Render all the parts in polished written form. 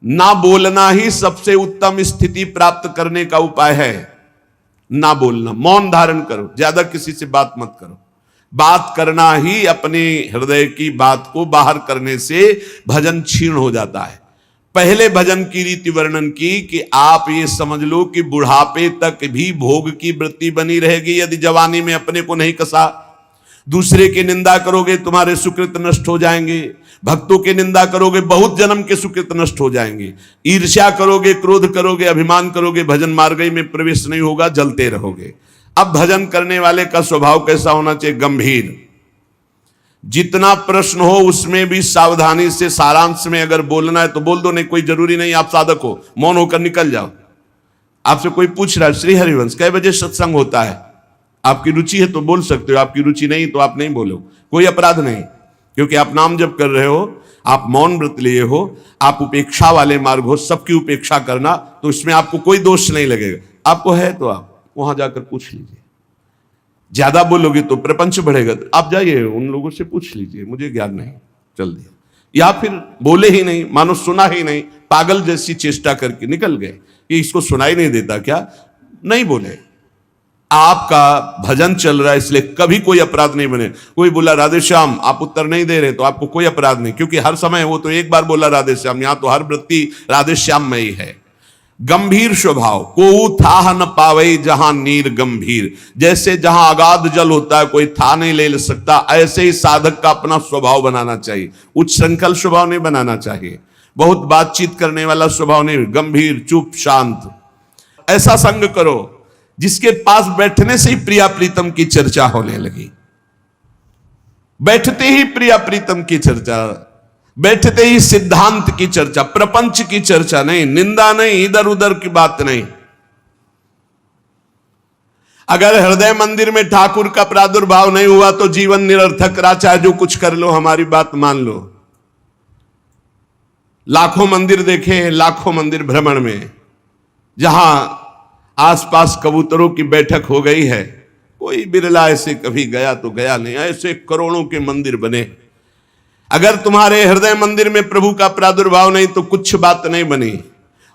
ना बोलना ही सबसे उत्तम स्थिति प्राप्त करने का उपाय है। ना बोलना, मौन धारण करो, ज्यादा किसी से बात मत करो। बात करना ही अपने हृदय की बात को बाहर करने से भजन क्षीण हो जाता है। पहले भजन की रीति वर्णन की कि आप ये समझ लो कि बुढ़ापे तक भी भोग की वृत्ति बनी रहेगी यदि जवानी में अपने को नहीं कसा। दूसरे की निंदा करोगे तुम्हारे सुकृत नष्ट हो जाएंगे, भक्तों की निंदा करोगे बहुत जन्म के सुकृत नष्ट हो जाएंगे, ईर्ष्या करोगे, क्रोध करोगे, अभिमान करोगे, भजन मार्ग में प्रवेश नहीं होगा, जलते रहोगे। अब भजन करने वाले का स्वभाव कैसा होना चाहिए? गंभीर। जितना प्रश्न हो उसमें भी सावधानी से सारांश में अगर बोलना है तो बोल दो, नहीं कोई जरूरी नहीं आप साधक हो, मौन होकर निकल जाओ। आपसे कोई पूछ रहा है श्री हरिवंश कै बजे सत्संग होता है, आपकी रुचि है तो बोल सकते हो, आपकी रुचि नहीं तो आप नहीं बोलो, कोई अपराध नहीं, क्योंकि आप नाम जप कर रहे हो, आप मौन व्रत लिए हो, आप उपेक्षा वाले मार्ग हो, सबकी उपेक्षा करना, तो इसमें आपको कोई दोष नहीं लगेगा। आपको है तो आप वहां जाकर पूछ लीजिए। ज्यादा बोलोगे तो प्रपंच बढ़ेगा, आप जाइए उन लोगों से पूछ लीजिए, मुझे ज्ञान नहीं, चल दिया। या फिर बोले ही नहीं, मानो सुना ही नहीं, पागल जैसी चेष्टा करके निकल गए कि इसको सुनाई नहीं देता क्या, नहीं बोले। आपका भजन चल रहा है इसलिए कभी कोई अपराध नहीं बने। कोई बोला राधे श्याम, आप उत्तर नहीं दे रहे तो आपको कोई अपराध नहीं, क्योंकि हर समय वो तो एक बार बोला राधे श्याम, यहां तो हर वृत्ति राधे श्याम में ही है। गंभीर स्वभाव, को था न पावे जहां नीर गंभीर, जैसे जहां अगाध जल होता है कोई था नहीं ले सकता, ऐसे ही साधक का अपना स्वभाव बनाना चाहिए। उच्च श्रृंखल स्वभाव नहीं बनाना चाहिए, बहुत बातचीत करने वाला स्वभाव नहीं, गंभीर, चुप, शांत। ऐसा संग करो जिसके पास बैठने से ही प्रिया प्रीतम की चर्चा होने लगी, बैठते ही प्रिया प्रीतम की चर्चा, बैठते ही सिद्धांत की चर्चा, प्रपंच की चर्चा नहीं, निंदा नहीं, इधर उधर की बात नहीं। अगर हृदय मंदिर में ठाकुर का प्रादुर्भाव नहीं हुआ तो जीवन निरर्थक रहा, चाहे जो कुछ कर लो, हमारी बात मान लो। लाखों मंदिर देखे, लाखों मंदिर भ्रमण में, जहां आसपास कबूतरों की बैठक हो गई है, कोई बिरला ऐसे कभी गया तो गया नहीं, ऐसे करोड़ों के मंदिर बने। अगर तुम्हारे हृदय मंदिर में प्रभु का प्रादुर्भाव नहीं तो कुछ बात नहीं बनी।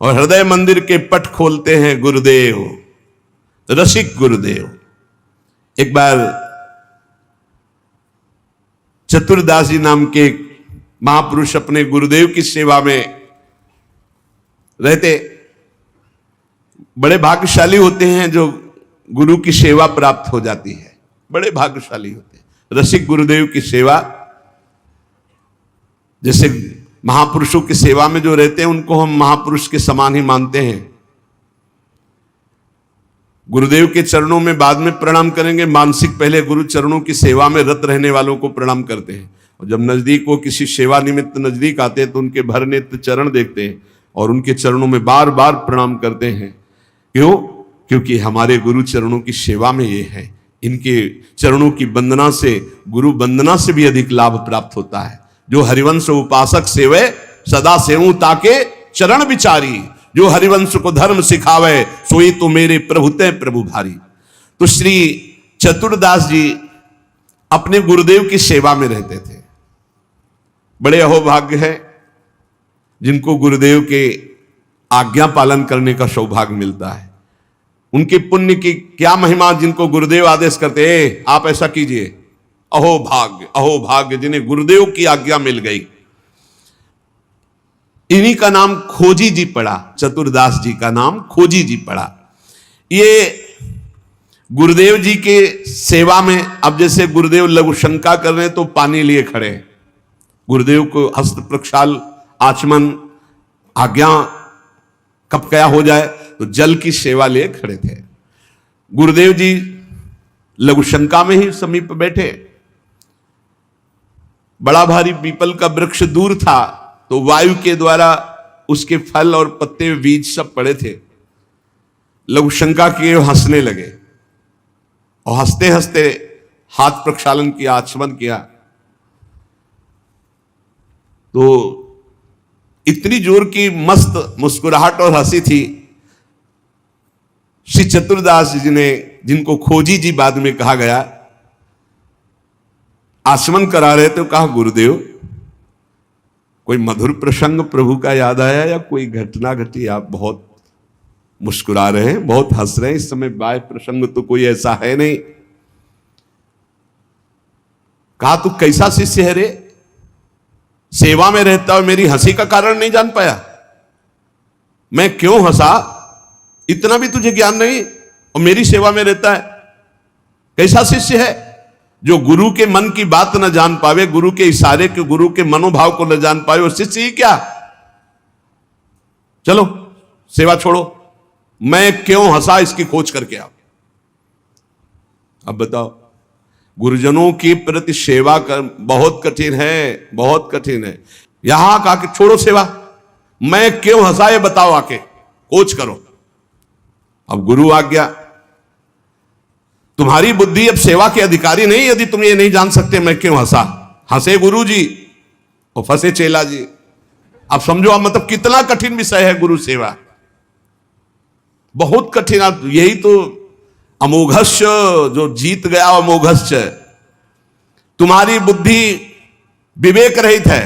और हृदय मंदिर के पट खोलते हैं गुरुदेव, रसिक गुरुदेव। एक बार चतुरदास जी नाम के महापुरुष अपने गुरुदेव की सेवा में रहते। बड़े भाग्यशाली होते हैं जो गुरु की सेवा प्राप्त हो जाती है, बड़े भाग्यशाली होते हैं। रसिक गुरुदेव की सेवा, जैसे महापुरुषों की सेवा में जो रहते हैं उनको हम महापुरुष के समान ही मानते हैं। गुरुदेव के चरणों में बाद में प्रणाम करेंगे, मानसिक पहले गुरु चरणों की सेवा में रत रहने वालों को प्रणाम करते हैं। और जब नजदीक वो किसी सेवा निमित्त नजदीक आते हैं तो उनके भर नेत्र चरण देखते हैं और उनके चरणों में बार बार प्रणाम करते हैं। क्यों? क्योंकि हमारे गुरु चरणों की सेवा में ये है, इनके चरणों की वंदना से, गुरु वंदना से भी अधिक लाभ प्राप्त होता है। जो हरिवंश उपासक सेवे सदा सेवूं ताके चरण विचारी, जो हरिवंश को धर्म सिखावे सोई तो मेरे प्रभु ते प्रभु भारी। तो श्री चतुरदास जी अपने गुरुदेव की सेवा में रहते थे। बड़े अहोभाग्य है जिनको गुरुदेव के आज्ञा पालन करने का सौभाग्य मिलता है। उनके पुण्य की क्या महिमा, जिनको गुरुदेव आदेश करते हैं आप ऐसा कीजिए, अहो भाग्य, अहो भाग्य जिन्हें गुरुदेव की आज्ञा मिल गई। इन्हीं का नाम खोजी जी पड़ा, चतुरदास जी का नाम खोजी जी पड़ा। ये गुरुदेव जी के सेवा में, अब जैसे गुरुदेव लघु शंका कर रहे हैं तो पानी लिए खड़े, गुरुदेव को हस्त प्रक्षाल, आचमन, आज्ञा कब क्या हो जाए तो जल की सेवा लिए खड़े थे। गुरुदेव जी लघु शंका में ही समीप बैठे। बड़ा भारी पीपल का वृक्ष दूर था तो वायु के द्वारा उसके फल और पत्ते बीज सब पड़े थे। लघु शंका किए, हंसने लगे और हंसते हंसते हाथ प्रक्षालन किया, आचमन किया। तो इतनी जोर की मस्त मुस्कुराहट और हंसी थी। श्री चतुरदास जी ने, जिनको खोजी जी बाद में कहा गया, आचमन करा रहे थे, कहा गुरुदेव कोई मधुर प्रसंग प्रभु का याद आया या कोई घटना घटी? आप बहुत मुस्कुरा रहे हैं, बहुत हंस रहे हैं इस समय। बाय प्रसंग तो कोई ऐसा है नहीं। कहा तू कैसा शिष्य है रे, सेवा में रहता हुआ मेरी हंसी का कारण नहीं जान पाया? मैं क्यों हंसा इतना भी तुझे ज्ञान नहीं, और मेरी सेवा में रहता है? कैसा शिष्य है जो गुरु के मन की बात न जान पावे, गुरु के इशारे के, गुरु के मनोभाव को न जान पावे, वो शिष्य ही क्या? चलो सेवा छोड़ो, मैं क्यों हंसा इसकी खोज करके आओ। अब बताओ, गुरुजनों के प्रति सेवा कर बहुत कठिन है, बहुत कठिन है। यहां कहा कि छोड़ो सेवा, मैं क्यों हंसा ये बताओ, आके खोज करो। अब गुरु आ गया, तुम्हारी बुद्धि अब सेवा के अधिकारी नहीं यदि तुम ये नहीं जान सकते मैं क्यों हंसा। हंसे गुरु जी और फंसे चेला जी। अब समझो, आप मतलब कितना कठिन विषय है गुरु सेवा, बहुत कठिन। यही तो अमोघस्य जो जीत गया, अमोघस्य। तुम्हारी बुद्धि विवेक रहित है।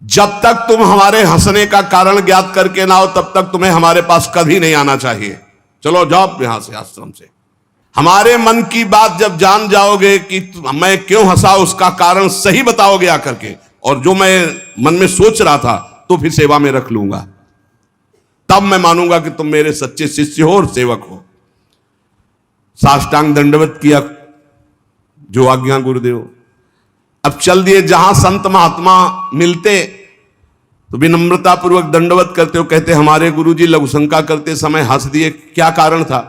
जब तक तुम हमारे हंसने का कारण ज्ञात करके ना हो तब तक तुम्हें हमारे पास कभी नहीं आना चाहिए। चलो जाओ यहां से, आश्रम से। हमारे मन की बात जब जान जाओगे कि मैं क्यों हंसा, उसका कारण सही बताओगे आकर के, और जो मैं मन में सोच रहा था तो फिर सेवा में रख लूंगा, तब मैं मानूंगा कि तुम मेरे सच्चे शिष्य हो और सेवक हो। साष्टांग दंडवत किया, जो आज्ञा गुरुदेव। अब चल दिए, जहां संत महात्मा मिलते तो विनम्रता पूर्वक दंडवत करते हो, कहते हमारे गुरुजी लघुशंका करते समय हंस दिए, क्या कारण था?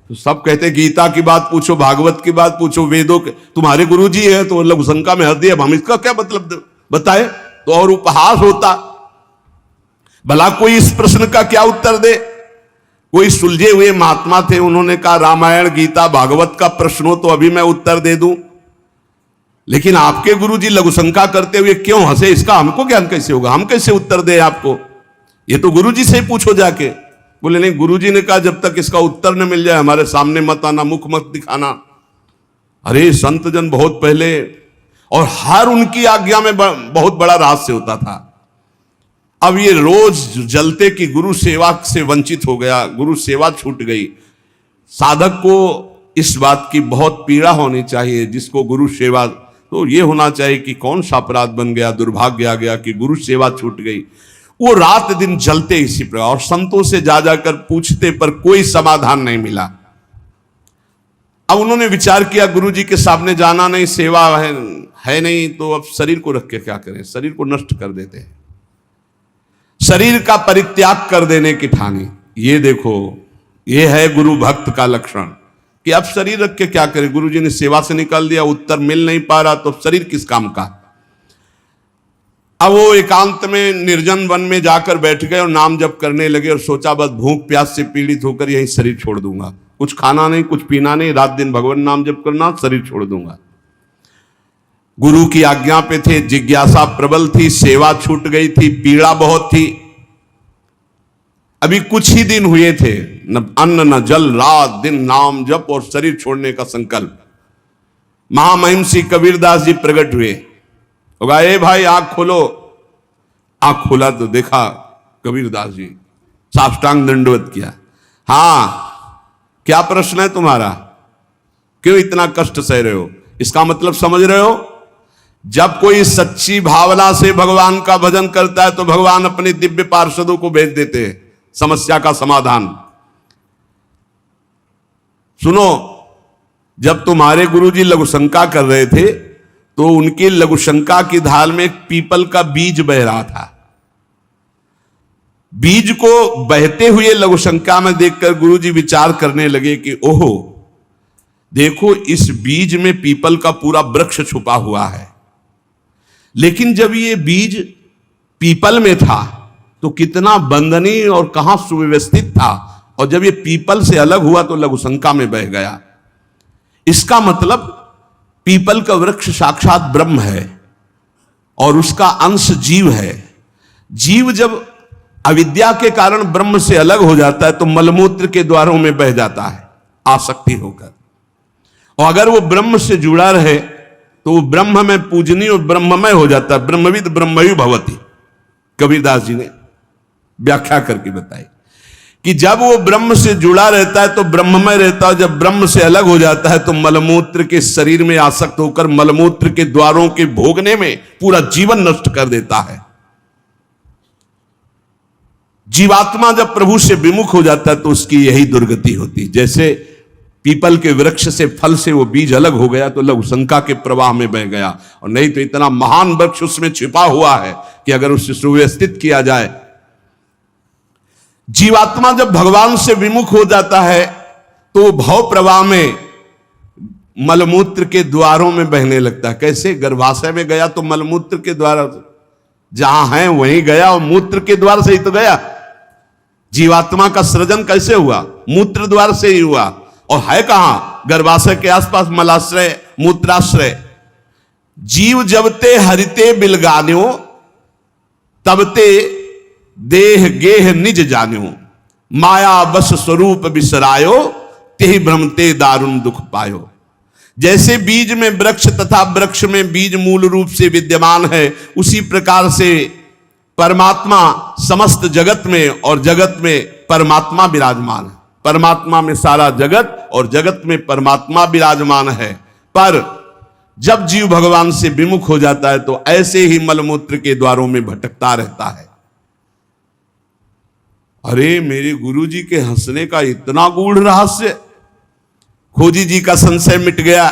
तो सब कहते गीता की बात पूछो, भागवत की बात पूछो, वेदों के, तुम्हारे गुरुजी है तो लघुशंका में हंस दिए, अब हम इसका क्या मतलब बताए? तो और उपहास होता। भला कोई इस प्रश्न का क्या उत्तर दे? कोई सुलझे हुए महात्मा थे, उन्होंने कहा रामायण गीता भागवत का प्रश्न हो तो अभी मैं उत्तर दे दूं, लेकिन आपके गुरुजी लघुशंका करते हुए क्यों हंसे, इसका हमको ज्ञान कैसे होगा? हम कैसे उत्तर दे आपको? ये तो गुरुजी से ही पूछो जाके। बोले नहीं, गुरुजी ने कहा जब तक इसका उत्तर न मिल जाए हमारे सामने मत आना, मुख मत दिखाना। अरे संत जन बहुत पहले, और हर उनकी आज्ञा में बहुत बड़ा रहस्य होता था। अब ये रोज जलते कि गुरु सेवा से वंचित हो गया, गुरु सेवा छूट गई। साधक को इस बात की बहुत पीड़ा होनी चाहिए, जिसको गुरु सेवा, तो ये होना चाहिए कि कौन सा अपराध बन गया, दुर्भाग्य आ गया कि गुरु सेवा छूट गई। वो रात दिन जलते इसी प्रकार, और संतों से जा जाकर पूछते पर कोई समाधान नहीं मिला। अब उन्होंने विचार किया गुरुजी के सामने जाना नहीं, सेवा है नहीं, तो अब शरीर को रख के क्या करें? शरीर को नष्ट कर देते हैं, शरीर का परित्याग कर देने की ठानी। ये देखो, ये है गुरु भक्त का लक्षण कि अब शरीर रख के क्या करें? गुरुजी ने सेवा से निकाल दिया, उत्तर मिल नहीं पा रहा, तो शरीर किस काम का? अब वो एकांत में निर्जन वन में जाकर बैठ गए और नाम जप करने लगे, और सोचा बस भूख प्यास से पीड़ित होकर यही शरीर छोड़ दूंगा, कुछ खाना नहीं, कुछ पीना नहीं, रात दिन भगवान नाम जप करना, शरीर छोड़ दूंगा। गुरु की आज्ञा पे थे, जिज्ञासा प्रबल थी, सेवा छूट गई थी, पीड़ा बहुत थी। अभी कुछ ही दिन हुए थे, न अन्न न जल, रात दिन नाम जप और शरीर छोड़ने का संकल्प। महामहिम श्री कबीरदास जी प्रकट हुए, होगा ए भाई आंख खोलो। आंख खोला तो देखा कबीरदास जी, साष्टांग दंडवत किया। हां, क्या प्रश्न है तुम्हारा? क्यों इतना कष्ट सह रहे हो? इसका मतलब समझ रहे हो? जब कोई सच्ची भावना से भगवान का भजन करता है तो भगवान अपने दिव्य पार्षदों को भेज देते हैं समस्या का समाधान। सुनो, जब तुम्हारे गुरुजी लघुशंका कर रहे थे तो उनकी लघुशंका की धार में एक पीपल का बीज बह रहा था। बीज को बहते हुए लघुशंका में देखकर गुरुजी विचार करने लगे कि ओहो, देखो इस बीज में पीपल का पूरा वृक्ष छुपा हुआ है। लेकिन जब ये बीज पीपल में था तो कितना वंदनीय और कहां सुव्यवस्थित था, और जब ये पीपल से अलग हुआ तो लघुशंका में बह गया। इसका मतलब पीपल का वृक्ष साक्षात ब्रह्म है और उसका अंश जीव है। जीव जब अविद्या के कारण ब्रह्म से अलग हो जाता है तो मलमूत्र के द्वारों में बह जाता है आसक्ति होकर, और अगर वो ब्रह्म से जुड़ा रहे तो वो ब्रह्म में पूजनीय और ब्रह्ममय हो जाता है। ब्रह्मविद ब्रह्मयु भवति, कबीरदास जी ने व्याख्या करके बताई कि जब वो ब्रह्म से जुड़ा रहता है तो ब्रह्ममय रहता है, जब ब्रह्म से अलग हो जाता है तो मलमूत्र के शरीर में आसक्त होकर मलमूत्र के द्वारों के भोगने में पूरा जीवन नष्ट कर देता है। जीवात्मा जब प्रभु से विमुख हो जाता है तो उसकी यही दुर्गति होती है। जैसे पीपल के वृक्ष से फल से वो बीज अलग हो गया तो लघु शंका के प्रवाह में बह गया, और नहीं तो इतना महान वृक्ष उसमें छिपा हुआ है कि अगर उसे सुव्यवस्थित किया जाए। जीवात्मा जब भगवान से विमुख हो जाता है तो भव प्रवाह में मलमूत्र के द्वारों में बहने लगता है। कैसे? गर्भाशय में गया तो मलमूत्र के द्वार जहां है वहीं गया, और मूत्र के द्वार से ही तो गया। जीवात्मा का सृजन कैसे हुआ? मूत्र द्वार से ही हुआ। और है कहां? गर्भाशय के आसपास मलाश्रय, मूत्राश्रय। जीव जबते हरिते बिलगान्यो तबते देह गेह निज जान्यो, माया बस स्वरूप बिसरायो, तेहि भ्रमते दारुण दुख पायो। जैसे बीज में वृक्ष तथा वृक्ष में बीज मूल रूप से विद्यमान है, उसी प्रकार से परमात्मा समस्त जगत में और जगत में परमात्मा विराजमान है। परमात्मा में सारा जगत और जगत में परमात्मा विराजमान है। पर जब जीव भगवान से विमुख हो जाता है तो ऐसे ही मलमूत्र के द्वारों में भटकता रहता है। अरे मेरे गुरुजी के हंसने का इतना गूढ़ रहस्य! खोजी जी का संशय मिट गया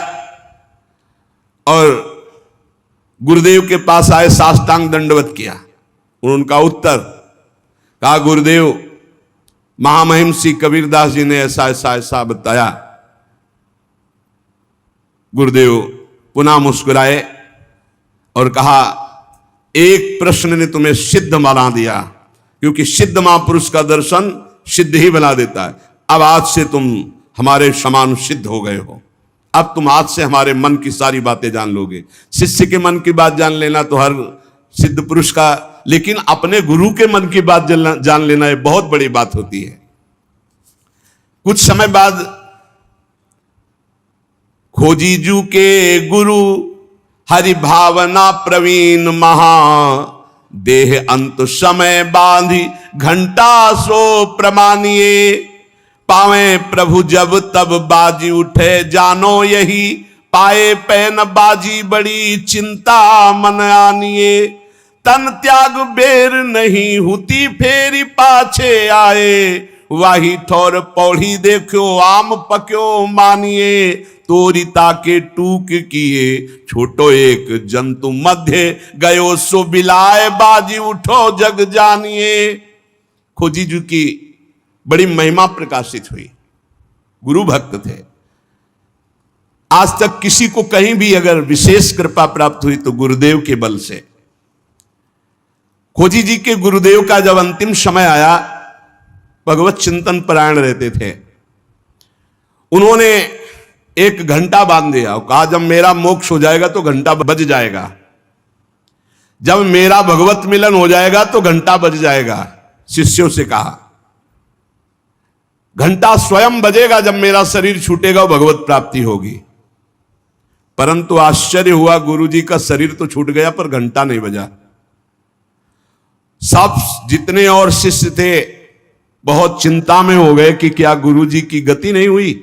और गुरुदेव के पास आए, साष्टांग दंडवत किया। उनका उत्तर कहा, गुरुदेव महामहिम श्री कबीरदास जी ने ऐसा ऐसा ऐसा बताया। गुरुदेव पुनः मुस्कुराए और कहा, एक प्रश्न ने तुम्हें सिद्ध बना दिया, क्योंकि सिद्ध महापुरुष का दर्शन सिद्ध ही बना देता है। अब आज से तुम हमारे समान सिद्ध हो गए हो। अब तुम आज से हमारे मन की सारी बातें जान लोगे। शिष्य के मन की बात जान लेना तो हर सिद्ध पुरुष का, लेकिन अपने गुरु के मन की बात जान लेना ये बहुत बड़ी बात होती है। कुछ समय बाद खोजीजू के गुरु हरि भावना प्रवीण महा, देह अंत समय बांधी घंटा सो प्रमानिए, पावे प्रभु जब तब बाजी उठे जानो यही, पाए पैन बाजी बड़ी चिंता मन आनिए, तन त्याग बेर नहीं हुती फेरी पाछे आए, वाही ठोर पौड़ी देखो आम पक्यो मानिए, तोरिता के टूक किए छोटो एक जंतु मध्य गयो सो बिलाए, बाजी उठो जग जानिए। खोजी जी की बड़ी महिमा प्रकाशित हुई। गुरु भक्त थे। आज तक किसी को कहीं भी अगर विशेष कृपा प्राप्त हुई तो गुरुदेव के बल से। खोजी जी के गुरुदेव का जब अंतिम समय आया, भगवत चिंतन परायण रहते थे, उन्होंने एक घंटा बांध दिया और कहा, जब मेरा मोक्ष हो जाएगा तो घंटा बज जाएगा, जब मेरा भगवत मिलन हो जाएगा तो घंटा बज जाएगा। शिष्यों से कहा, घंटा स्वयं बजेगा जब मेरा शरीर छूटेगा, भगवत प्राप्ति होगी। परंतु आश्चर्य हुआ, गुरुजी का शरीर तो छूट गया पर घंटा नहीं बजा। सब जितने और शिष्य थे बहुत चिंता में हो गए कि क्या गुरुजी की गति नहीं हुई।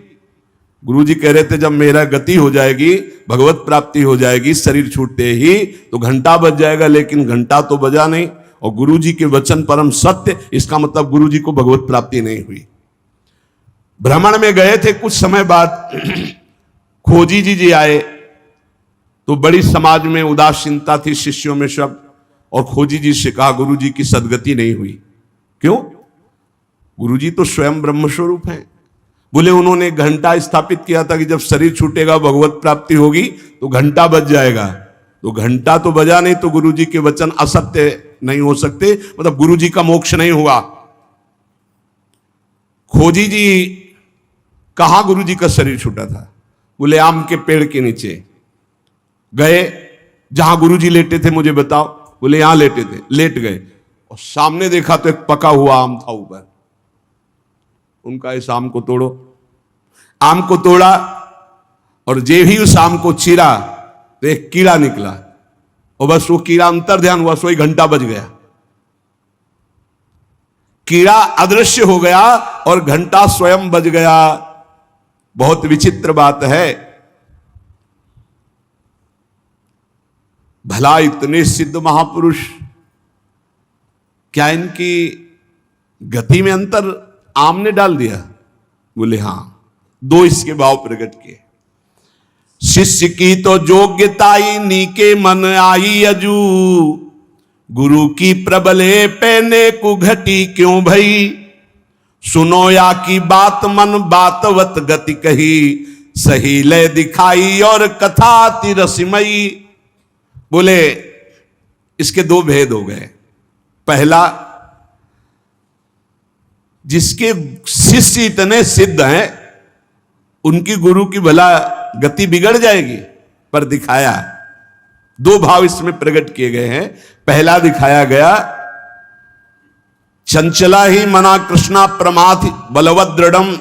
गुरुजी कह रहे थे, जब मेरा गति हो जाएगी, भगवत प्राप्ति हो जाएगी, शरीर छूटते ही तो घंटा बज जाएगा, लेकिन घंटा तो बजा नहीं। और गुरुजी के वचन परम सत्य, इसका मतलब गुरुजी को भगवत प्राप्ति नहीं हुई। भ्रमण में गए थे, कुछ समय बाद खोजी जी आए तो बड़ी समाज में उदासीनता थी शिष्यों में सब, और खोजी जी से कहा, गुरुजी की सदगति नहीं हुई। क्यों? गुरुजी तो स्वयं ब्रह्म स्वरूप हैं। बोले, उन्होंने घंटा स्थापित किया था कि जब शरीर छूटेगा भगवत प्राप्ति होगी तो घंटा बज जाएगा। तो घंटा तो बजा नहीं, तो गुरुजी के वचन असत्य नहीं हो सकते, मतलब गुरुजी का मोक्ष नहीं हुआ। खोजी जी कहां गुरुजी का शरीर छूटा था? बोले, आम के पेड़ के नीचे गए, जहां गुरुजी लेटे थे मुझे बताओ। बोले, यहां लेटे थे। लेट गए और सामने देखा तो एक पका हुआ आम था ऊपर। उनका इस आम को तोड़ो। आम को तोड़ा और जे ही उस आम को चीरा तो एक कीड़ा निकला और बस वो कीड़ा अंतर ध्यान हुआ, सोई घंटा बज गया, कीड़ा अदृश्य हो गया और घंटा स्वयं बज गया। बहुत विचित्र बात है। भला इतने सिद्ध महापुरुष, क्या इनकी गति में अंतर आम ने डाल दिया? बोले हां। दो इसके भाव प्रकट किए। शिष्य की तो योग्यताई नीके मन आई अजू, गुरु की प्रबले पैने को घटी क्यों भई, सुनो या की बात मन बातवत गति कही, सही ले दिखाई और कथा ति रसमयी। बोले इसके दो भेद हो गए। पहला, जिसके शिष्य इतने सिद्ध हैं उनकी गुरु की भला गति बिगड़ जाएगी, पर दिखाया दो भाव इसमें प्रकट किए गए हैं। पहला दिखाया गया, चंचला ही मना कृष्णा प्रमाथ बलवद दृढ़म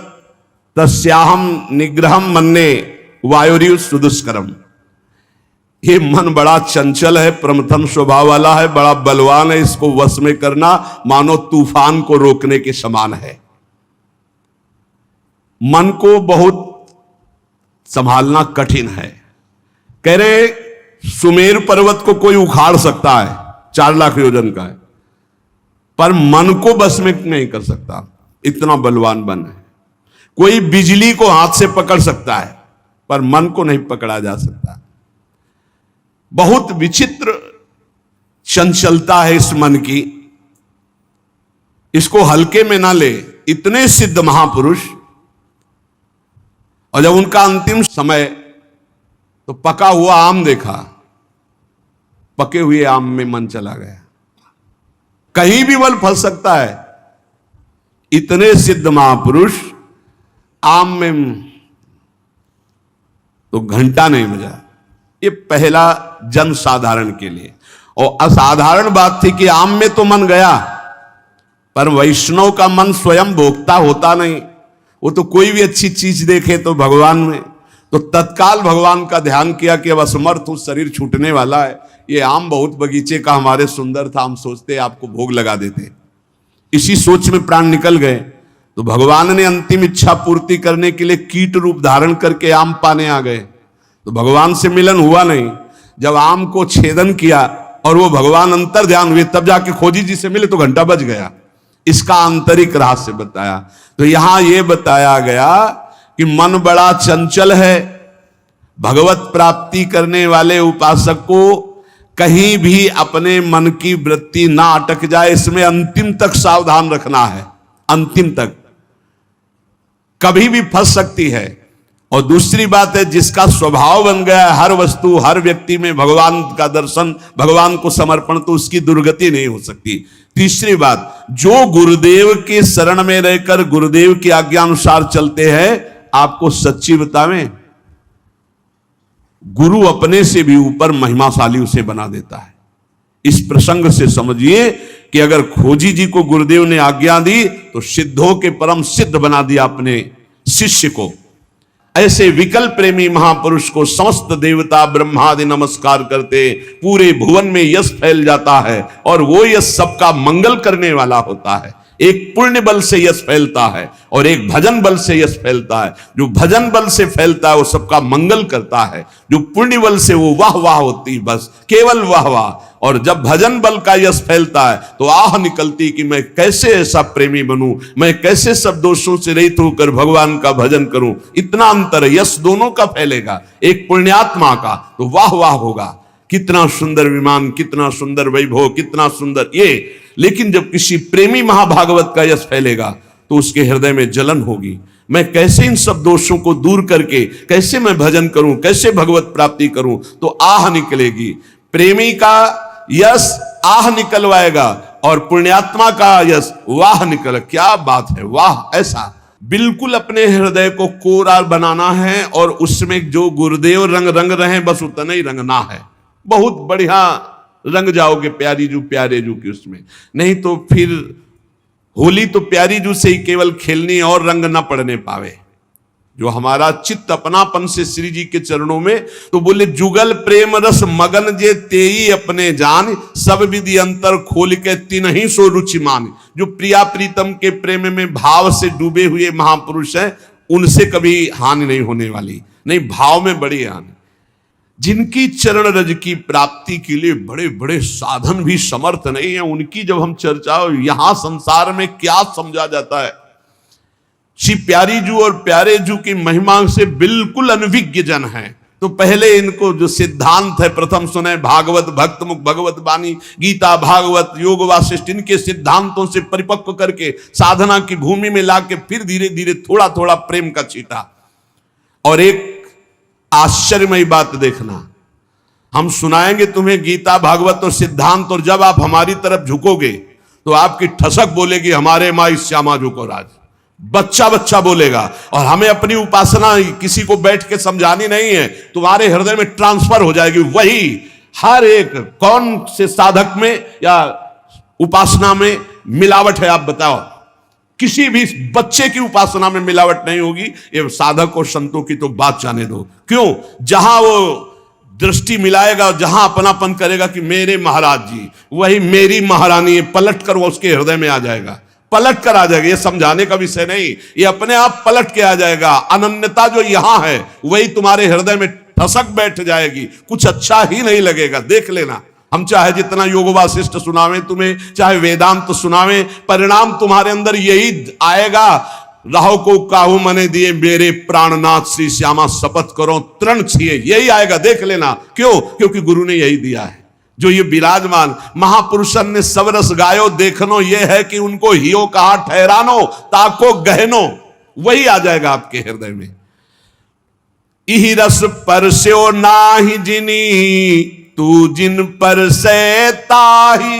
तस्याहम निग्रहम मन्ने वायुरिव सुदुष्करम। ये मन बड़ा चंचल है, प्रमथन स्वभाव वाला है, बड़ा बलवान है, इसको वश में करना मानो तूफान को रोकने के समान है। मन को बहुत संभालना कठिन है। कह रहे सुमेर पर्वत को कोई उखाड़ सकता है, 4 लाख योजन का है, पर मन को बस में नहीं कर सकता, इतना बलवान मन है। कोई बिजली को हाथ से पकड़ सकता है, पर मन को नहीं पकड़ा जा सकता। बहुत विचित्र चंचलता है इस मन की, इसको हल्के में ना ले। इतने सिद्ध महापुरुष, और जब उनका अंतिम समय, तो पका हुआ आम देखा, पके हुए आम में मन चला गया। कहीं भी फल फल सकता है। इतने सिद्ध महापुरुष आम में तो घंटा नहीं बजा। ये पहला जन साधारण के लिए। और असाधारण बात थी कि आम में तो मन गया, पर वैष्णव का मन स्वयं भोक्ता होता नहीं। वो तो कोई भी अच्छी चीज देखे तो भगवान में, तो तत्काल भगवान का ध्यान किया कि अब असमर्थ हूं, शरीर छूटने वाला है। ये आम बहुत बगीचे का हमारे सुंदर था, हम सोचते आपको भोग लगा देते। इसी सोच में प्राण निकल गए। तो भगवान ने अंतिम इच्छा पूर्ति करने के लिए कीट रूप धारण करके आम पाने आ गए। तो भगवान से मिलन हुआ नहीं। जब आम को छेदन किया और वो भगवान अंतर ध्यान हुए, तब जाके खोजी जी से मिले तो घंटा बज गया। इसका आंतरिक रहस्य बताया। तो यहां यह बताया गया कि मन बड़ा चंचल है। भगवत प्राप्ति करने वाले उपासक को कहीं भी अपने मन की वृत्ति ना अटक जाए, इसमें अंतिम तक सावधान रखना है। अंतिम तक कभी भी फंस सकती है। और दूसरी बात है, जिसका स्वभाव बन गया है हर वस्तु हर व्यक्ति में भगवान का दर्शन, भगवान को समर्पण, तो उसकी दुर्गति नहीं हो सकती। तीसरी बात, जो गुरुदेव के शरण में रहकर गुरुदेव की आज्ञा अनुसार चलते हैं, आपको सच्ची बतावें, गुरु अपने से भी ऊपर महिमाशाली उसे बना देता है। इस प्रसंग से समझिए कि अगर खोजी जी को गुरुदेव ने आज्ञा दी तो सिद्धों के परम सिद्ध बना दिया अपने शिष्य को। ऐसे विकल प्रेमी महापुरुष को समस्त देवता ब्रह्मादि नमस्कार करते, पूरे भुवन में यश फैल जाता है। और वो यश सबका मंगल करने वाला होता है। एक पुण्य बल से यश फैलता है और एक भजन बल से यश फैलता है। जो भजन बल से फैलता है वो सबका मंगल करता है। जो पुण्य बल से वो वाह वाह होती, बस केवल वाह वाह। और जब भजन बल का यश फैलता है तो आह निकलती कि मैं कैसे ऐसा प्रेमी बनूं, मैं कैसे सब दोषों से रहित होकर भगवान का भजन करूं। इतना अंतर है, यश दोनों का फैलेगा। एक पुण्यात्मा का तो वाह वाह होगा, कितना सुंदर विमान, कितना सुंदर वैभव, कितना सुंदर ये। लेकिन जब किसी प्रेमी महाभागवत का यश फैलेगा तो उसके हृदय में जलन होगी। मैं कैसे इन सब दोषों को दूर करके कैसे मैं भजन करूं, कैसे भगवत प्राप्ति करूं, तो आह निकलेगी। प्रेमी का यश आह निकलवाएगा और पुण्यात्मा का यश वाह निकल। क्या बात है, वाह। ऐसा बिल्कुल अपने हृदय को कोरा बनाना है और उसमें जो गुरुदेव रंग रंग रहे बस उतना ही रंगना है। बहुत बढ़िया रंग जाओगे प्यारी जू प्यारे जू की उसमें। नहीं तो फिर होली तो प्यारी जू से ही केवल खेलनी और रंग ना पड़ने पावे। जो हमारा चित्त अपनापन से श्री जी के चरणों में, तो बोले जुगल प्रेम रस मगन जे तेई अपने जान, सब विधि अंतर खोल के तिनहि सो रुचि मान। जो प्रिया प्रीतम के प्रेम में भाव से डूबे हुए महापुरुष हैं, उनसे कभी हानि नहीं होने वाली, नहीं भाव में बड़ी हानि। जिनकी चरण रज की प्राप्ति के लिए बड़े बड़े साधन भी समर्थ नहीं है, उनकी जब हम चर्चा, यहां संसार में क्या समझा जाता है। श्री प्यारी जू और प्यारे जू की महिमा से बिल्कुल अनभिज्ञ जन है, तो पहले इनको जो सिद्धांत है प्रथम सुने, भागवत भक्त मुख भगवत वाणी, गीता भागवत योग वासिष्ठ, इनके सिद्धांतों से परिपक्व करके साधना की भूमि में लाके फिर धीरे धीरे थोड़ा थोड़ा प्रेम का छींटा। और एक आश्चर्यमयी बात देखना, हम सुनाएंगे तुम्हें गीता भागवत और सिद्धांत, और जब आप हमारी तरफ झुकोगे तो आपकी ठसक बोलेगी हमारे माई श्यामा झुको राज, बच्चा बच्चा बोलेगा। और हमें अपनी उपासना किसी को बैठ के समझानी नहीं है, तुम्हारे हृदय में ट्रांसफर हो जाएगी। वही हर एक कौन से साधक में या उपासना में मिलावट है, आप बताओ। किसी भी बच्चे की उपासना में मिलावट नहीं होगी, ये साधक और संतों की तो बात जाने दो। क्यों? जहां वो दृष्टि मिलाएगा, जहां अपनापन करेगा कि मेरे महाराज जी, वही मेरी महारानी है, पलट कर वो उसके हृदय में आ जाएगा, पलट कर आ जाएगा। ये समझाने का विषय नहीं, ये अपने आप पलट के आ जाएगा। अनन्यता जो यहां है वही तुम्हारे हृदय में ठसक बैठ जाएगी, कुछ अच्छा ही नहीं लगेगा। देख लेना, हम चाहे जितना योग वासिष्ठ सुनावें तुम्हें, चाहे वेदांत सुनावें, परिणाम तुम्हारे अंदर यही आएगा। राहो को काहू मने दिए मेरे प्राणनाथ श्री श्यामा, शपथ करो तृण छिए, यही आएगा। देख लेना, क्यों? क्योंकि गुरु ने यही दिया है। जो ये विराजमान महापुरुषन ने सब रस गायो देखनो, ये है कि उनको हियो कहा ठहरानो, ताको गहनो, वही आ जाएगा आपके हृदय में। इही रस परस्यो नाही जिनी, तू जिन पर से ताही,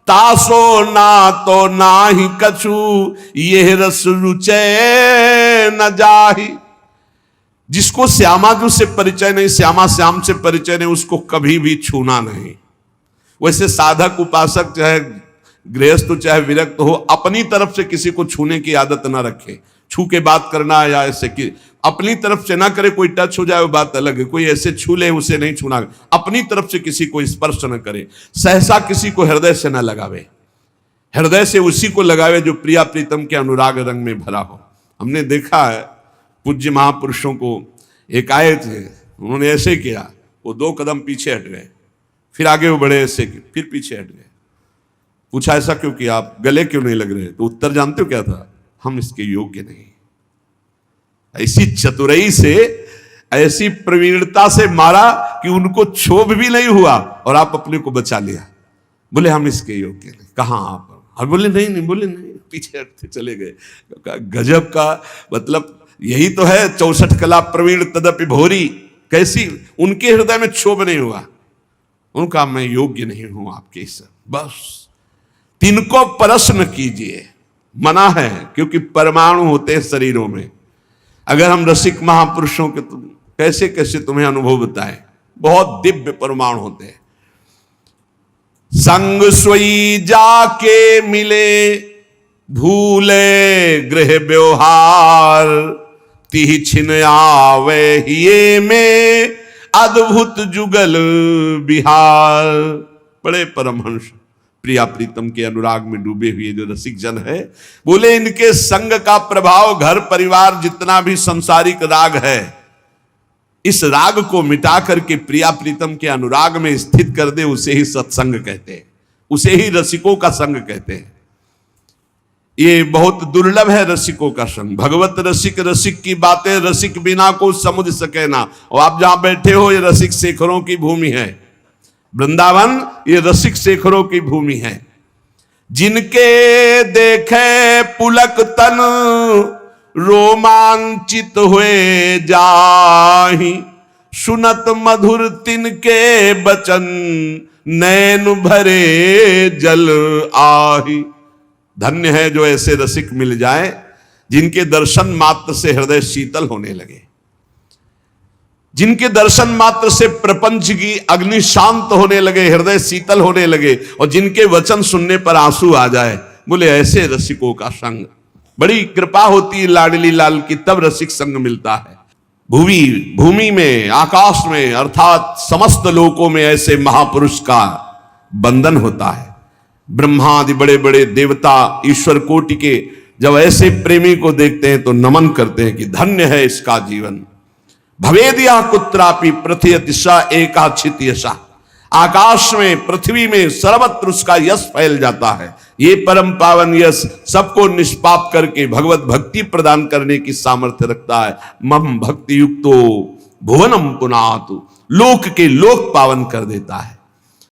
तासो ना तो नाही कछु, ये रस रुचे न जाही। जिसको श्यामाजू से परिचय नहीं, श्यामा श्याम से परिचय नहीं, उसको कभी भी छूना नहीं। वैसे साधक उपासक चाहे गृहस्थ हो चाहे विरक्त हो, अपनी तरफ से किसी को छूने की आदत ना रखे। छू के बात करना या ऐसे कि अपनी तरफ से ना करे, कोई टच हो जाए वो बात अलग है, कोई ऐसे छू ले उसे नहीं छूना। अपनी तरफ से किसी को स्पर्श न करे, सहसा किसी को हृदय से न लगावे, हृदय से उसी को लगावे जो प्रिया प्रीतम के अनुराग रंग में भरा हो। हमने देखा है पूज्य महापुरुषों को, एक आए थे, उन्होंने ऐसे किया, वो 2 कदम पीछे हट गए, फिर आगे वो बढ़े, ऐसे फिर पीछे हट गए। पूछा ऐसा क्यों किया, आप गले क्यों नहीं लग रहे? तो उत्तर जानते हो क्या था? हम इसके योग्य नहीं। ऐसी चतुराई से, ऐसी प्रवीणता से मारा कि उनको क्षोभ भी नहीं हुआ और आप अपने को बचा लिया। बोले हम इसके योग्य नहीं। कहां आप? और बोले नहीं, बोले नहीं, पीछे हटते चले गए। गजब का मतलब यही तो है, 64 कला प्रवीण तदपि भोरी। कैसी उनके हृदय में क्षोभ नहीं हुआ, उनका मैं योग्य नहीं हूं आपके इस, बस तिनको प्रश्न कीजिए, मना है, क्योंकि परमाणु होते हैं शरीरों में। अगर हम रसिक महापुरुषों के तो कैसे कैसे तुम्हें अनुभव बताएं, बहुत दिव्य परमाणु होते हैं। संग सोई जाके मिले, भूले गृह व्यवहार, तिहि छिन आवे हिये में, अद्भुत जुगल बिहार। बड़े परमहंस प्रिया प्रीतम के अनुराग में डूबे हुए जो रसिक जन है, बोले इनके संग का प्रभाव घर परिवार जितना भी संसारिक राग है, इस राग को मिटा करके प्रिया प्रीतम के अनुराग में स्थित कर दे, उसे ही सत्संग कहते हैं, उसे ही रसिकों का संग कहते हैं। ये बहुत दुर्लभ है रसिकों का संग। भगवत रसिक, रसिक की बातें रसिक बिना को समझ सके ना। और आप जहां बैठे हो, ये रसिक शेखरों की भूमि है। वृंदावन ये रसिक शेखरों की भूमि है। जिनके देखे पुलक तन, रोमांचित हुए जाहि, सुनत मधुर तिनके बचन, नैन भरे जल आहि। धन्य है जो ऐसे रसिक मिल जाए, जिनके दर्शन मात्र से हृदय शीतल होने लगे, जिनके दर्शन मात्र से प्रपंच की अग्नि शांत होने लगे, हृदय शीतल होने लगे, और जिनके वचन सुनने पर आंसू आ जाए। बोले ऐसे रसिकों का संग। बड़ी कृपा होती है लाडली लाल की, तब रसिक संग मिलता है। भूमि में, आकाश में, अर्थात समस्त लोकों में ऐसे महापुरुष का बंधन होता है। ब्रह्मा आदि बड़े बड़े देवता ईश्वर कोटि के जब ऐसे प्रेमी को देखते हैं तो नमन करते हैं कि धन्य है इसका जीवन। भवेदिया कुत्रापि पृथ्वी स एकाचित यशा, आकाश में पृथ्वी में सर्वत्र उसका यश फैल जाता है। ये परम पावन यश सबको निष्पाप करके भगवत भक्ति प्रदान करने की सामर्थ्य रखता है। मम भक्ति युक्तो भुवनम पुनातु, लोक के लोक पावन कर देता है।